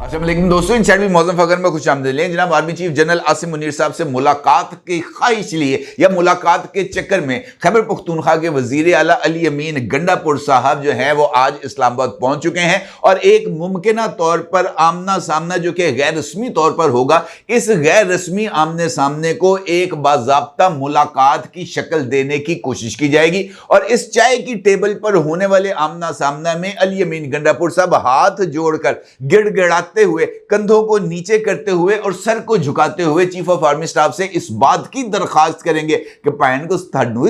अस्सलाम वालेकुम दोस्तों, इन चैनल मौज़म फ़कर में खुश आमदीद लें। जनाब army chief general Asim Munir साहब से मुलाकात की ख्वाहिश लिए या मुलाकात के चक्कर में खैबर पख्तूनख्वा के वज़ीर आला अली अमीन गंडापुर साहब जो हैं वो आज इस्लामाबाद पहुंच चुके हैं और एक मुमकिना तौर पर आमना सामना जो कि गैर रस्मी तौर पर होगा, इस गैर रस्मी आमने सामने को एक बाज़ाब्ता मुलाकात की शक्ल देने की कोशिश की जाएगी। और इस चाय की टेबल पर होने वाले आमना सामना में अली अमीन गंडापुर साहब हाथ जोड़कर गिड़गिड़ाते हुए, कंधों को नीचे करते हुए और सर को झुकाते हुए चीफ ऑफ आर्मी स्टाफ से इस बात की दरखास्त करेंगे कि पैन को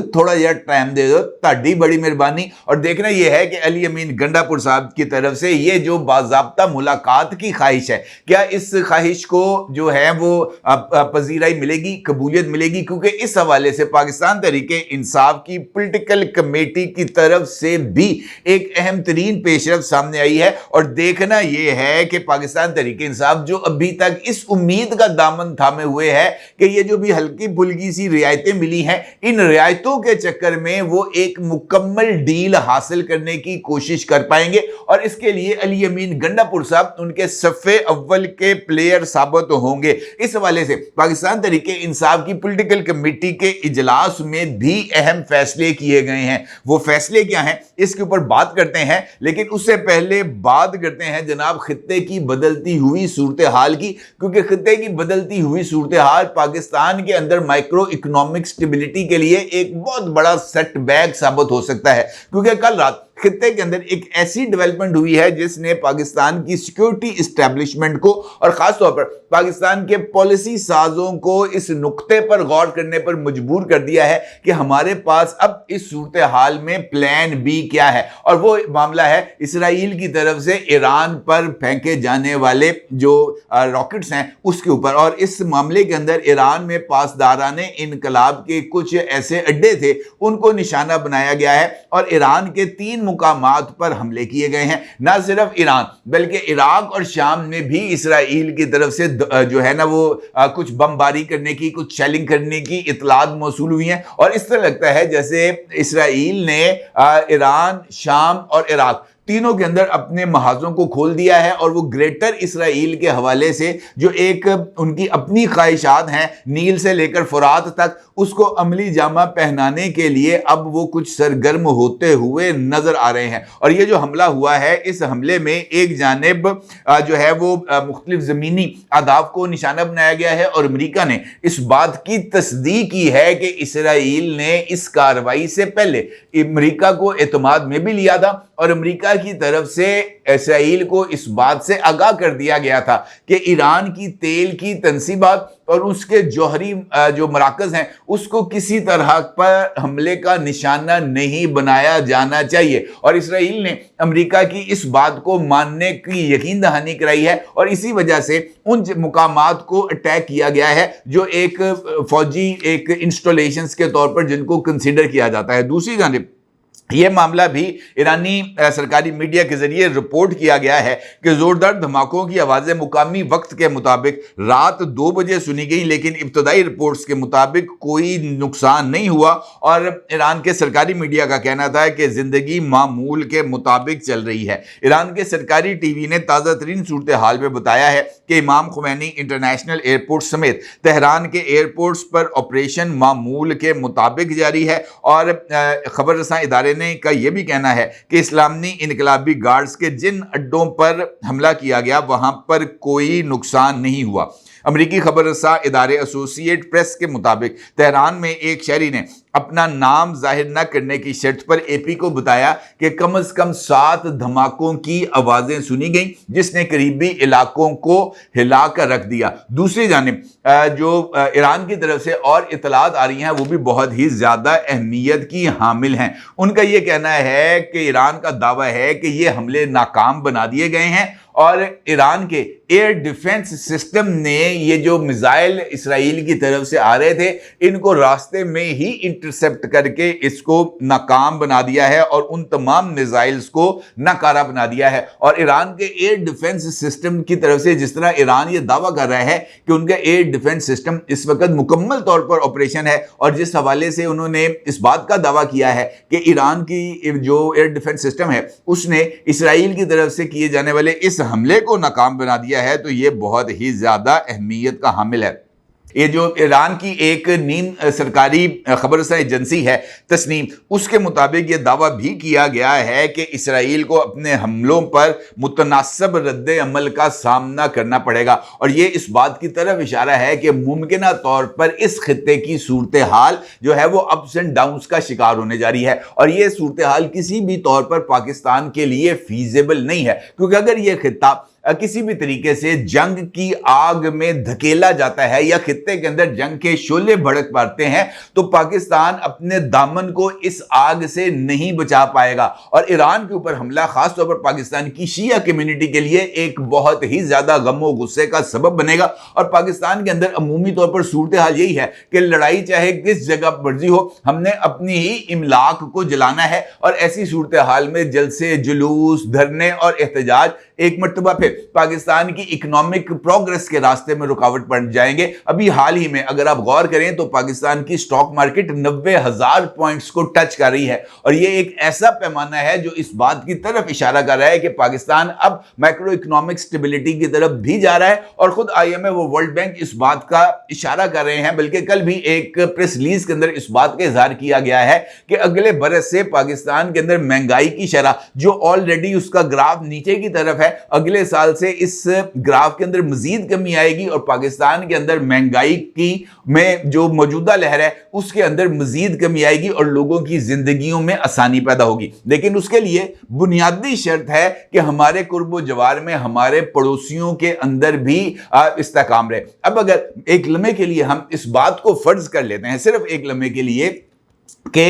थोड़ा यार टाइम दे दो, ताड़ी बड़ी मेहरबानी। और देखना यह है कि अली अमीन गंडापुर साहब की तरफ से ये जो बाज़ाब्ता मुलाकात की ख्वाहिश है, क्या इस ख्वाहिश को जो है वो पजीराई मिलेगी, कबूलियत मिलेगी? क्योंकि इस हवाले से पाकिस्तान तहरीके इंसाफ की पॉलिटिकल कमेटी की तरफ से भी एक अहम तरीन पेशरफ सामने आई है। और देखना यह है कि पाकिस्तान तहरीके इंसाफ जो अभी तक इस उम्मीद का दामन थामे हुए है कि ये जो भी हल्की फुल्की सी रियायतें मिली हैं, इन रियायतों के चक्कर में वो एक मुकम्मल डील हासिल करने की कोशिश कर पाएंगे। और इसके लिए अली अमीन गंडापुर साहब उनके सफ़े अव्वल के प्लेयर साबित होंगे। इस हवाले से पाकिस्तान तहरीके इंसाफ की पॉलिटिकल कमेटी के इजलास में भी अहम फैसले किए गए हैं। वो फैसले क्या हैं इसके ऊपर बात करते हैं, लेकिन उससे पहले बात करते हैं जनाब खित्ते की बदलती हुई सूरत हाल की। क्योंकि खित्ते की बदलती हुई सूरत हाल पाकिस्तान के अंदर माइक्रो इकोनॉमिक स्टेबिलिटी के लिए एक बहुत बड़ा सेटबैक साबित हो सकता है। क्योंकि कल रात खित्ते के अंदर एक ऐसी डेवलपमेंट हुई है जिसने पाकिस्तान की सिक्योरिटी इस्टेब्लिशमेंट को और खासतौर पर पाकिस्तान के पॉलिसी साजों को इस नुक्ते पर गौर करने पर मजबूर कर दिया है कि हमारे पास अब इस सूरत हाल में प्लान बी क्या है। और वो मामला है इसराइल की तरफ से ईरान पर फेंके जाने वाले जो रॉकेट्स हैं उसके ऊपर। और इस मामले के अंदर ईरान में पासदाराने इनकलाब के कुछ ऐसे अड्डे थे, उनको निशाना बनाया गया है और ईरान के 3 मुकामात पर हमले किए गए हैं। ना सिर्फ ईरान बल्कि इराक और शाम में भी इसराइल की तरफ से जो है ना वो कुछ बमबारी करने की, कुछ शेलिंग करने की इतलात मौसूल हुई हैं। और इस तरह लगता है जैसे इसराइल ने ईरान, शाम और इराक तीनों के अंदर अपने महाजों को खोल दिया है और वो ग्रेटर इसराइल के हवाले से जो एक उनकी अपनी ख्वाहिशात हैं नील से लेकर फुरात तक, उसको अमली जामा पहनाने के लिए अब वो कुछ सरगर्म होते हुए नजर आ रहे हैं। और ये जो हमला हुआ है, इस हमले में एक जानिब जो है वो मुख्तलिफ ज़मीनी अहदाफ को निशाना बनाया गया है और अमेरिका ने इस बात की तस्दीक की है कि इसराइल ने इस कार्रवाई से पहले अमेरिका को एतमाद में भी लिया था और अमेरिका की तरफ से इसराइल को इस बात से आगाह कर दिया गया था कि ईरान की तेल की तंसीबात और उसके जौहरी जो मराकज़ हैं उसको किसी तरह पर हमले का निशाना नहीं बनाया जाना चाहिए। और इसराइल ने अमेरिका की इस बात को मानने की यकीन दहानी कराई है और इसी वजह से उन मुकामात को अटैक किया गया है जो एक फौजी एक इंस्टॉलेशंस के तौर पर जिनको कंसिडर किया जाता है। दूसरी जानिब यह मामला भी ईरानी सरकारी मीडिया के जरिए रिपोर्ट किया गया है कि जोरदार धमाकों की आवाज़ें मुकामी वक्त के मुताबिक रात 2 बजे सुनी गई, लेकिन इब्तदाई रिपोर्ट्स के मुताबिक कोई नुकसान नहीं हुआ। और ईरान के सरकारी मीडिया का कहना था कि ज़िंदगी मामूल के मुताबिक चल रही है। ईरान के सरकारी टीवी ने ताज़ा तरीन सूरत हाल में बताया है कि इमाम खुमैनी इंटरनेशनल एयरपोर्ट समेत तेहरान के एयरपोर्ट्स पर ऑपरेशन मामूल के मुताबिक जारी है। और खबर रसां इदारे का यह भी कहना है कि इस्लामी इनकलाबी गार्ड्स के जिन अड्डों पर हमला किया गया वहां पर कोई नुकसान नहीं हुआ। अमेरिकी खबर रसा इदारे एसोसिएट प्रेस के मुताबिक तेहरान में एक शहरी ने अपना नाम जाहिर न करने की शर्त पर एपी को बताया कि कम से कम 7 धमाकों की आवाज़ें सुनी गईं जिसने करीबी इलाकों को हिला कर रख दिया। दूसरी जानिब जो ईरान की तरफ से और इतलात आ रही हैं वो भी बहुत ही ज़्यादा अहमियत की हामिल हैं। उनका ये कहना है कि ईरान का दावा है कि ये हमले नाकाम बना दिए गए हैं और ईरान के एयर डिफेंस सिस्टम ने ये जो मिसाइल इसराइल की तरफ से आ रहे थे इनको रास्ते में ही इंटरसेप्ट करके इसको नाकाम बना दिया है और उन तमाम मिसाइल्स को नाकारा बना दिया है। और ईरान के एयर डिफेंस सिस्टम की तरफ से जिस तरह ईरान ये दावा कर रहा है कि उनका एयर डिफेंस सिस्टम इस वक्त मुकम्मल तौर पर ऑपरेशन है, और जिस हवाले से उन्होंने इस बात का दावा किया है कि ईरान की जो एयर डिफेंस सिस्टम है उसने इसराइल की तरफ से किए जाने वाले इस हमले को नाकाम बना दिया है, तो ये बहुत ही ज्यादा अहमियत का हामिल है। ये जो ईरान की एक नीम सरकारी खबरसां एजेंसी है तस्नीम, उसके मुताबिक ये दावा भी किया गया है कि इसराइल को अपने हमलों पर मुतनासिब रद्द अमल का सामना करना पड़ेगा। और ये इस बात की तरफ इशारा है कि मुमकिना तौर पर इस खित्ते की सूरत हाल जो है वो अप्स एंड डाउन्स का शिकार होने जा रही है, और ये सूरत हाल किसी भी तौर पर पाकिस्तान के लिए फीजेबल नहीं है, क्योंकि अगर ये खित्ता किसी भी तरीके से जंग की आग में धकेला जाता है या खित्ते के अंदर जंग के शोले भड़क पाते हैं तो पाकिस्तान अपने दामन को इस आग से नहीं बचा पाएगा। और ईरान के ऊपर हमला खास तौर पर पाकिस्तान की शिया कम्युनिटी के लिए एक बहुत ही ज्यादा गमो गुस्से का सबब बनेगा। और पाकिस्तान के अंदर अमूमी तौर पर सूरत हाल यही है कि लड़ाई चाहे किस जगह मर्जी हो, हमने अपनी ही इमलाक को जलाना है। और ऐसी सूरत हाल में जलसे, जुलूस, धरने और एहतजाज एक मर्तबा फिर पाकिस्तान की इकोनॉमिक प्रोग्रेस के रास्ते में रुकावट बन जाएंगे। अभी हाल ही में अगर आप गौर करें तो पाकिस्तान की स्टॉक मार्केट 90,000 पॉइंट्स को टच कर रही है, और ये एक ऐसा पैमाना है जो इस बात की तरफ इशारा कर रहा है कि पाकिस्तान अब मैक्रो इकोनॉमिक स्टेबिलिटी की तरफ भी जा रहा है। और खुद IMF व वर्ल्ड बैंक इस बात का इशारा कर रहे हैं, बल्कि कल भी एक प्रेस रिलीज के अंदर इस बात का इजहार किया गया है कि अगले बरस से पाकिस्तान के अंदर महंगाई की शरह जो ऑलरेडी उसका ग्राफ नीचे की तरफ है, अगले साल से इस ग्राफ के अंदर मजीद कमी आएगी और पाकिस्तान के अंदर महंगाई की में जो मौजूदा लहर है उसके अंदर मजीद कमी आएगी और लोगों की जिंदगियों में आसानी पैदा होगी। लेकिन उसके लिए बुनियादी शर्त है कि हमारे कुर्बो जवार में हमारे पड़ोसियों के अंदर भी इस्तेकाम रहे। अब अगर एक लम्हे के लिए हम इस बात को फर्ज कर लेते हैं, सिर्फ एक लम्हे के लिए, कि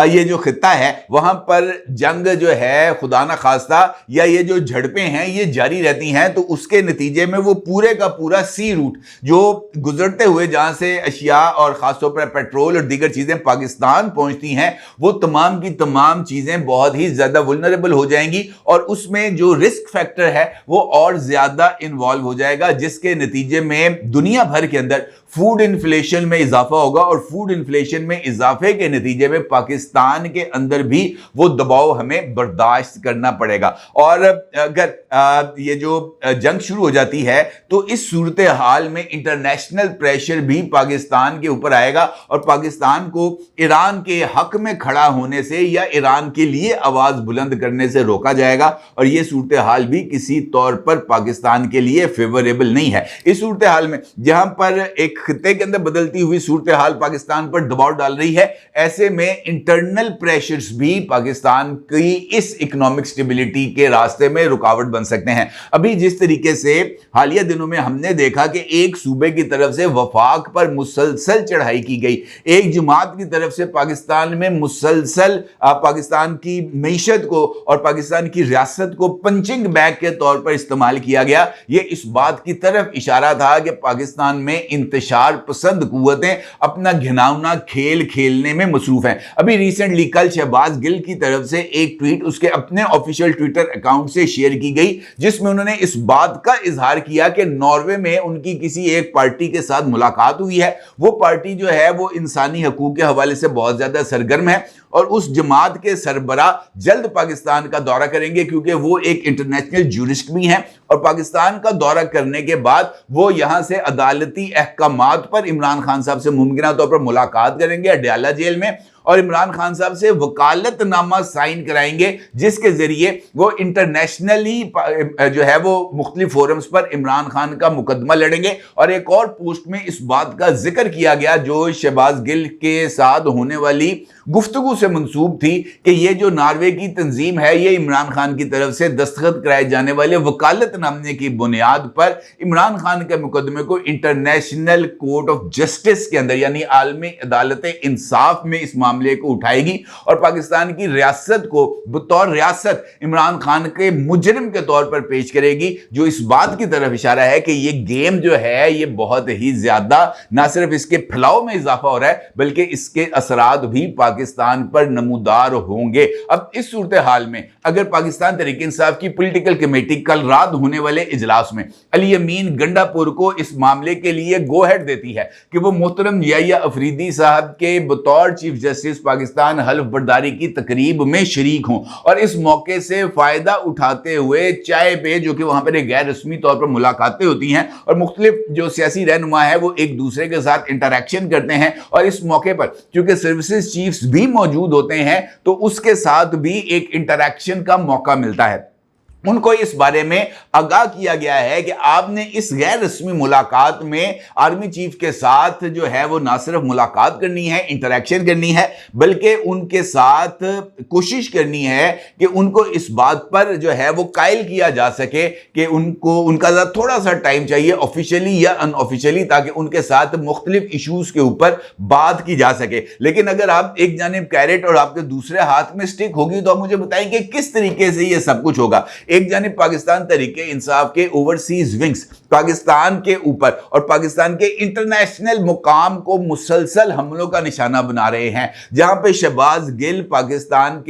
ये जो खित्ता है वहां पर जंग जो है खुदा ना खास्ता या ये जो झड़पें हैं ये जारी रहती हैं, तो उसके नतीजे में वो पूरे का पूरा सी रूट जो गुजरते हुए जहां से अशिया और खासतौर पर पेट्रोल और दीगर चीजें पाकिस्तान पहुंचती हैं वो तमाम की तमाम चीजें बहुत ही ज्यादा वल्नरेबल हो जाएंगी, और उसमें जो रिस्क फैक्टर है वो और ज्यादा इन्वॉल्व हो जाएगा, जिसके नतीजे में दुनिया भर के अंदर फूड इन्फ्लेशन में इजाफा होगा। और फूड इन्फ्लेशन में इजाफे के नतीजे में पाकिस्तान के अंदर भी वो दबाव हमें बर्दाश्त करना पड़ेगा। और अगर ये जो जंग शुरू हो जाती है तो इस सूरत हाल में इंटरनेशनल प्रेशर भी पाकिस्तान के ऊपर आएगा और पाकिस्तान को ईरान के हक में खड़ा होने से या ईरान के लिए आवाज बुलंद करने से रोका जाएगा। और ये सूरत हाल भी किसी तौर पर पाकिस्तान के लिए फेवरेबल नहीं है। इस सूरत हाल में जहां पर एक खित्ते के अंदर बदलती हुई सूरत हाल पाकिस्तान पर दबाव डाल रही है, ऐसे में इंटरनल प्रेशर्स भी पाकिस्तान की इस इकोनॉमिक स्टेबिलिटी के रास्ते में रुकावट बन सकते हैं। अभी जिस तरीके से हालिया दिनों में हमने देखा कि एक सूबे की तरफ से वफाक पर मुसलसल चढ़ाई की गई, एक जमात की तरफ से पाकिस्तान में मुसलसल पाकिस्तान की मईशत को और पाकिस्तान की रियासत को पंचिंग बैग के तौर पर इस्तेमाल किया गया, ये इस बात की तरफ इशारा था कि पाकिस्तान में इंतशार पसंद कुव्वतें अपना घिनौना खेल खेलने में मसरूफ हैं। अभी रिसेंटली कल शहबाज गिल की तरफ से एक ट्वीट उसके अपने ऑफिशियल ट्विटर अकाउंट से शेयर की गई, जिसमें उन्होंने इस बात का इजहार किया कि नॉर्वे में उनकी किसी एक पार्टी के साथ मुलाकात हुई है। वो पार्टी जो है वो इंसानी हकूक के हवाले से बहुत ज्यादा सरगर्म है और उस जमात के सरबरा जल्द पाकिस्तान का दौरा करेंगे, क्योंकि वो एक इंटरनेशनल जूरिस्ट भी हैं और पाकिस्तान का दौरा करने के बाद वो यहां से अदालती अहकामात पर इमरान खान साहब से मुमकिन तौर पर मुलाकात करेंगे अडयाला जेल में और इमरान खान साहब से वकालतनामा साइन कराएंगे, जिसके जरिए वो इंटरनेशनली जो है वो मुख्तलिफ फोरम्स पर इमरान खान का मुकदमा लड़ेंगे। और एक और पोस्ट में इस बात का जिक्र किया गया जो शहबाज गिल के साथ होने वाली गुफ्तगू से मंसूब थी कि ये जो नॉर्वे की तंजीम है ये इमरान खान की तरफ से दस्तखत कराए जाने वाले वकालतनामे की बुनियाद पर इमरान खान के मुकदमे को इंटरनेशनल कोर्ट ऑफ जस्टिस के अंदर यानी आलमी अदालत इंसाफ में इस मामले को उठाएगी और पाकिस्तान की रियासत को बतौर रियासत इमरान खान के मुजरिम के तौर पर पेश करेगी, जो इस बात की तरफ इशारा है कि ये गेम जो है ये बहुत ही ज्यादा ना सिर्फ इसके फैलाव में इजाफा हो रहा है बल्कि इसके असरात भी पाकिस्तान पर नमूदार होंगे। अब इस सूरत हाल में अगर पाकिस्तान तहरीक इंसाफ की पॉलिटिकल कमेटी कल रात होने वाले इजलास में अली अमीन गंडापुर को इस मामले के लिए गो हेड देती है कि वो मोहतरम याहिया अफरीदी साहब के बतौर चीफ जस्टिस पाकिस्तान हल्फ बर्दारी की तकरीब में शरीक हों और इस मौके से फायदा उठाते हुए चाय पे, जो कि वहां पर एक गैर रस्मी तौर पर मुलाकातें होती हैं और मुख्तलिफ जो सियासी रहनुमा है वो एक दूसरे के साथ इंटरेक्शन करते हैं और इस मौके पर चूंकि सर्विसेज चीफ्स भी मौजूद होते हैं तो उसके साथ भी एक इंटरेक्शन का मौका मिलता है। उनको इस बारे में आगाह किया गया है कि आपने इस गैर रस्मी मुलाकात में आर्मी चीफ के साथ जो है वो ना सिर्फ मुलाकात करनी है, इंटरेक्शन करनी है, बल्कि उनके साथ कोशिश करनी है कि उनको इस बात पर जो है वो कायल किया जा सके कि उनको उनका थोड़ा सा टाइम चाहिए ऑफिशियली या अनऑफिशियली, ताकि उनके साथ मुख्तलिफ इशूज के ऊपर बात की जा सके। लेकिन अगर आप एक जानिब कैरेट और आपके दूसरे हाथ में स्टिक होगी तो आप मुझे बताएं कि किस तरीके से ये सब कुछ होगा। एक जानिब पाकिस्तान तहरीक इंसाफ के ओवरसीज विंग्स पाकिस्तान के ऊपर और पाकिस्तान के इंटरनेशनल मुकाम को मुसलसल हमलों का निशाना बना रहे हैं, जहां पे शहबाज गिल पाकिस्तान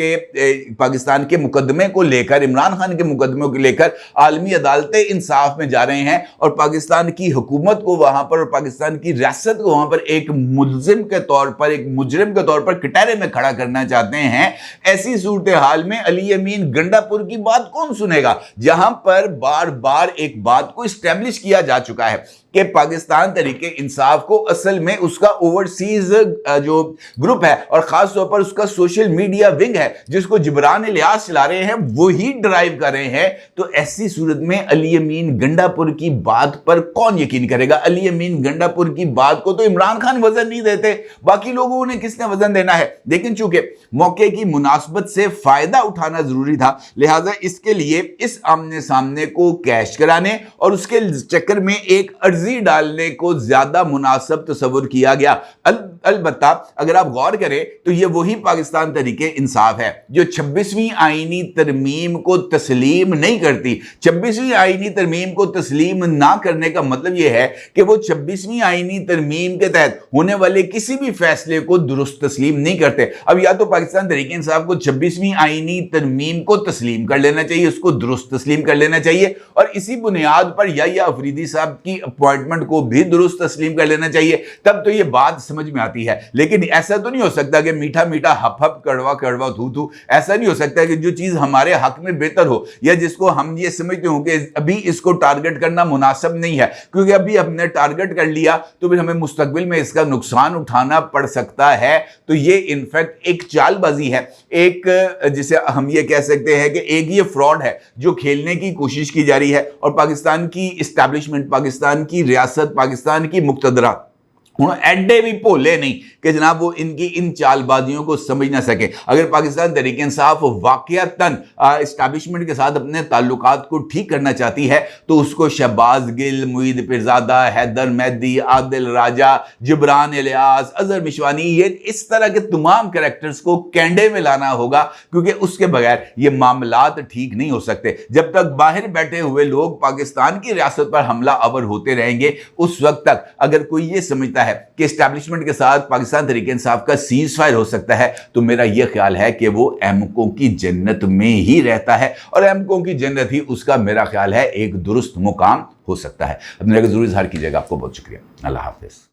के मुकदमे को लेकर, इमरान खान के मुकदमे को लेकर आलमी अदालत इंसाफ में जा रहे हैं और पाकिस्तान की हुकूमत को वहां पर और पाकिस्तान की रियासत को वहां पर एक मुलजिम के तौर पर, एक मुजरिम के तौर पर कटहरे में खड़ा करना चाहते हैं। ऐसी सूरत हाल में अली अमीन गंडापुर की बात कौन सुनेगा, जहां पर बार बार एक बात को स्टैब्लिश किया जा चुका है कि पाकिस्तान तहरीक इंसाफ को असल में उसका ओवरसीज जो ग्रुप है और खास तौर पर उसका सोशल मीडिया विंग है जिसको जिब्रान इलियास चला रहे हैं, वो ही ड्राइव कर रहे हैं। तो ऐसी सूरत में अली अमीन गंडापुर की बात पर कौन यकीन करेगा? अली अमीन गंडापुर की बात को तो इमरान खान वजन नहीं देते, बाकी लोगों ने किसने वजन देना है? लेकिन चूंकि मौके की मुनासबत से फायदा उठाना जरूरी था, लिहाजा इसके लिए इस आमने सामने को कैश कराने और उसके चक्कर में एक अर्जी डालने को ज्यादा मुनासिब तस्वुर किया गया। अलबत्ता अगर आप गौर करें तो यह वही पाकिस्तान तहरीके इंसाफ है जो 26वीं आईनी तरमीम को तस्लीम नहीं करती। 26वीं आईनी तरमीम को तस्लीम ना करने का मतलब यह है कि वो 26वीं आईनी तरमीम के तहत होने वाले किसी भी फैसले को दुरुस्त तस्लीम नहीं करते। अब या तो पाकिस्तान तहरीके इंसाफ को 26वीं आईनी तरमीम को तस्लीम कर लेना चाहिए, उसको दुरुस्त तस्लीम कर लेना चाहिए और इसी बुनियाद पर याहिया अफरीदी साहब की अपॉइंटमेंट को भी दुरुस्त तस्लीम कर लेना चाहिए, तब तो ये बात समझ में आती है। लेकिन ऐसा तो नहीं हो सकता कि मीठा मीठा हप हप कड़वा कड़वा थू थू, ऐसा नहीं हो सकता कि जो चीज हमारे हक में बेहतर हो या जिसको हम ये समझते हो कि अभी इसको टारगेट करना मुनासिब नहीं है, क्योंकि अभी हमने टारगेट कर लिया तो फिर हमें मुस्तकबिल में इसका नुकसान उठाना पड़ सकता है। तो ये इनफैक्ट एक चालबाजी है, एक जिसे हम ये कह सकते हैं कि एक ये फ्रॉड है जो खेलने की कोशिश की जा रही है और पाकिस्तान की इस्टेब्लिशमेंट, पाकिस्तान की रियासत, पाकिस्तान की मुक्तदरा एड्डे भी भोले नहीं कि जनाब वो इनकी इन चालबाजियों को समझ ना सके। अगर पाकिस्तान तहरीक इंसाफ वाकईतन इस्टेब्लिशमेंट के साथ अपने ताल्लुकात को ठीक करना चाहती है तो उसको शहबाज गिल, मुईद पिरजादा, हैदर मेहदी, आदिल राजा, जिब्रान इलियास, अजहर मिशवानी, ये इस तरह के तमाम कैरेक्टर्स को कैंडे में लाना होगा, क्योंकि उसके बगैर ये मामलात ठीक नहीं हो सकते। जब तक बाहर बैठे हुए लोग पाकिस्तान की रियासत पर हमला आवर होते रहेंगे, उस वक्त तक अगर कोई ये समझता है कि एस्टैब्लिशमेंट के साथ पाकिस्तान तहरीक इंसाफ का सीज फायर हो सकता है, तो मेरा यह ख्याल है कि वो एमको की जन्नत में ही रहता है और एमको की जन्नत ही उसका मेरा ख्याल है एक दुरुस्त मुकाम हो सकता है। अपने जरूर इजहार कीजिएगा। आपको बहुत शुक्रिया। अल्लाह हाफिज।